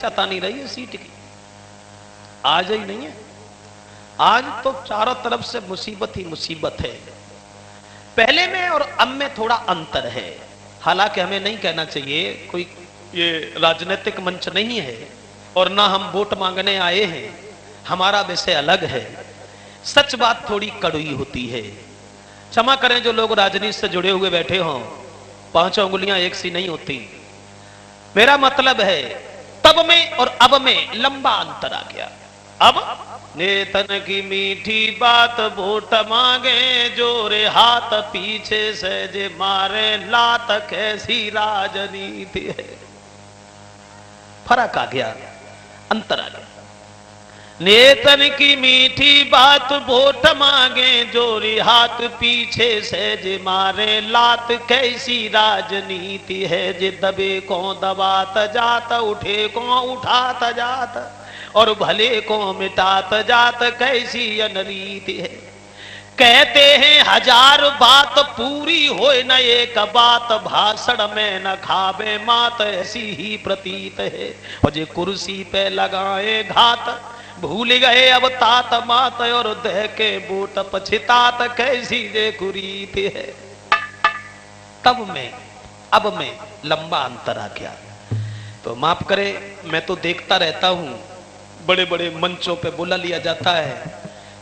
चाहता नहीं रही है सीट की, आज ही नहीं है। आज तो चारों तरफ से मुसीबत ही मुसीबत है। पहले में और अब में थोड़ा अंतर है। हालांकि हमें नहीं कहना चाहिए, कोई ये राजनीतिक मंच नहीं है और ना हम वोट मांगने आए हैं, हमारा विषय अलग है। सच बात थोड़ी कड़वी होती है, क्षमा करें जो लोग राजनीति से जुड़े हुए बैठे हों, पांचों उंगलियां एक सी नहीं होती। मेरा मतलब है तब में और अब में लंबा अंतर आ गया। अब नेतन की मीठी बात वोट मांगे, जोरे हाथ पीछे से जे मारे लात, कैसी राजनीति है। फर्क आ गया, अंतर आ गया। नेतन की मीठी बात वोट मांगे, जोरी हाथ पीछे से जे मारे लात, कैसी राजनीति है। जे दबे को दबात जात, उठे को उठात जात, और भले को मिटात जात, कैसी अनरीति है। कहते हैं हजार बात पूरी होए न एक बात, भाषण में न खावे मात, ऐसी ही प्रतीत है। और जे कुर्सी पे लगाए घात, भूल गए अब तात मात, और दह के बूट पछितात, कैसी जे कुरीत है। तब में अब में लंबा अंतर आ गया। तो माफ करे, मैं तो देखता रहता हूं, बड़े बड़े मंचों पे बुला लिया जाता है,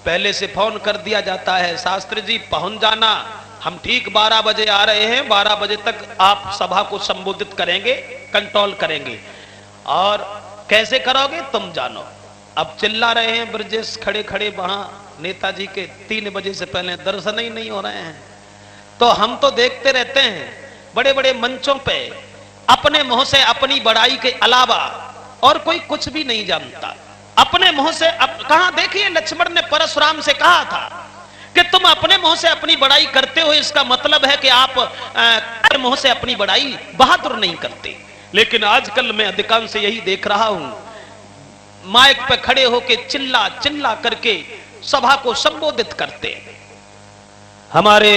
पहले से फोन कर दिया जाता है, शास्त्री जी पहुंच जाना, हम ठीक 12 बजे आ रहे हैं, 12 बजे तक आप सभा को संबोधित करेंगे, कंट्रोल करेंगे। और कैसे करोगे तुम जानो। अब चिल्ला रहे हैं ब्रजेश खड़े खड़े वहां, नेताजी के 3 बजे से पहले दर्शन ही नहीं हो रहे हैं। तो हम तो देखते रहते हैं बड़े बड़े मंचों पे, अपने मुंह से अपनी बड़ाई के अलावा और कोई कुछ भी नहीं जानता। अपने मुंह से कहा, देखिए लक्ष्मण ने परशुराम से कहा था कि तुम अपने मुंह से अपनी बड़ाई करते हो, इसका मतलब है कि आप मुंह से अपनी बड़ाई बहादुर नहीं करते। लेकिन आजकल मैं अधिकांश यही देख रहा हूं, माइक पे खड़े होके चिल्ला चिल्ला करके सभा को संबोधित करते। हमारे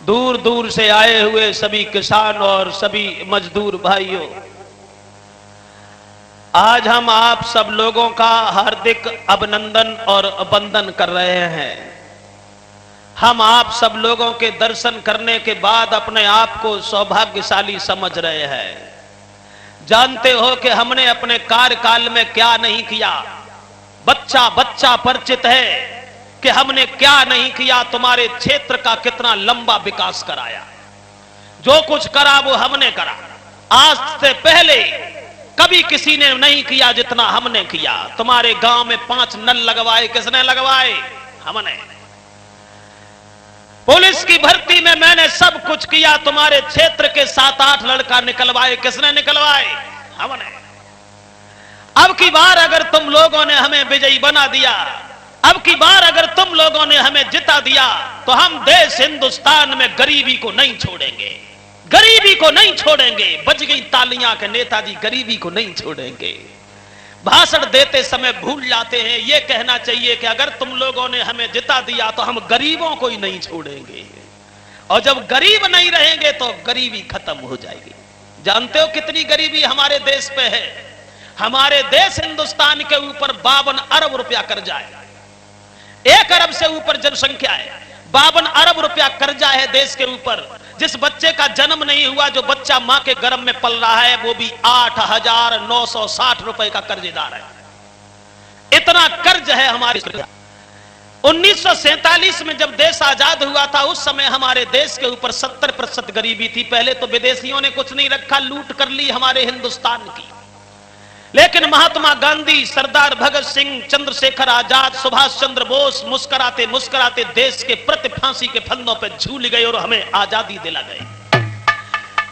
दूर दूर से आए हुए सभी किसान और सभी मजदूर भाइयों, आज हम आप सब लोगों का हार्दिक अभिनंदन और वंदन कर रहे हैं। हम आप सब लोगों के दर्शन करने के बाद अपने आप को सौभाग्यशाली समझ रहे हैं। जानते हो कि हमने अपने कार्यकाल में क्या नहीं किया। बच्चा बच्चा परिचित है कि हमने क्या नहीं किया, तुम्हारे क्षेत्र का कितना लंबा विकास कराया। जो कुछ करा वो हमने करा। आज से पहले कभी किसी ने नहीं किया जितना हमने किया। तुम्हारे गांव में 5 नल लगवाए, किसने लगवाए? हमने। पुलिस की भर्ती में मैंने सब कुछ किया, तुम्हारे क्षेत्र के 7-8 लड़का निकलवाए, किसने निकलवाए? हमने। अब की बार अगर तुम लोगों ने हमें विजयी बना दिया, अब की बार अगर तुम लोगों ने हमें जिता दिया, तो हम देश हिंदुस्तान में गरीबी को नहीं छोड़ेंगे, गरीबी को नहीं छोड़ेंगे। बज गई तालियां के नेताजी गरीबी को नहीं छोड़ेंगे। भाषण देते समय भूल जाते हैं ये कहना चाहिए कि अगर तुम लोगों ने हमें जिता दिया तो हम गरीबों को ही नहीं छोड़ेंगे, और जब गरीब नहीं रहेंगे तो गरीबी खत्म हो जाएगी। जानते हो कितनी गरीबी हमारे देश पे है? हमारे देश हिंदुस्तान के ऊपर 52 अरब रुपया कर्जा है। 1 अरब से ऊपर जनसंख्या है, 52 अरब रुपया कर्जा है देश के ऊपर। जिस बच्चे का जन्म नहीं हुआ, जो बच्चा मां के गर्भ में पल रहा है, वो भी 8,960 रुपए का कर्जदार है। इतना कर्ज है हमारी। 1947 में जब देश आजाद हुआ था, उस समय हमारे देश के ऊपर 70% गरीबी थी। पहले तो विदेशियों ने कुछ नहीं रखा, लूट कर ली हमारे हिंदुस्तान की। लेकिन महात्मा गांधी, सरदार भगत सिंह, चंद्रशेखर आजाद, सुभाष चंद्र बोस मुस्कुराते मुस्कुराते देश के प्रति फांसी के फंदों पर झूल गए और हमें आजादी दिला गए।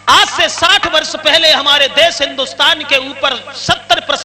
आज से 60 वर्ष पहले हमारे देश हिंदुस्तान के ऊपर 70%